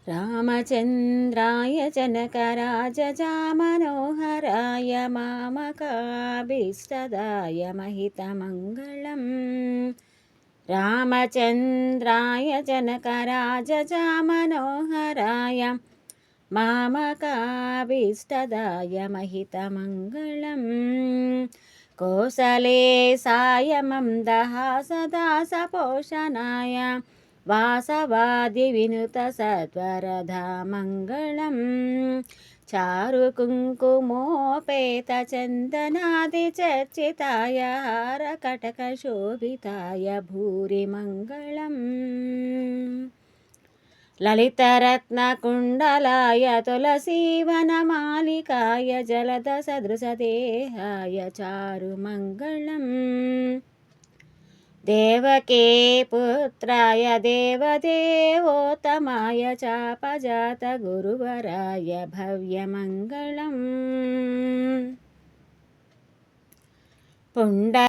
रामचन्द्राय जनकराजजामनोहराय मामकाभीष्टदाय महितमङ्गलम् रामचन्द्राय जनकराजजामनोहराय मामकाभीष्टदाय महितमङ्गलम् कोसले सायमं दहासदासपोषणाय वासवादिविनुतसत्वरधामङ्गलम् चारुकुङ्कुमोपेतचन्दनादिचर्चिताय हारकटकशोभिताय भूरिमङ्गलम् ललितरत्नकुण्डलाय तुलसीवनमालिकाय जलदसदृशदेहाय चारुमङ्गलम् देवके पुत्राय देवदेवोत्तमाय चापजातगुरुवराय भव्यमङ्गलम्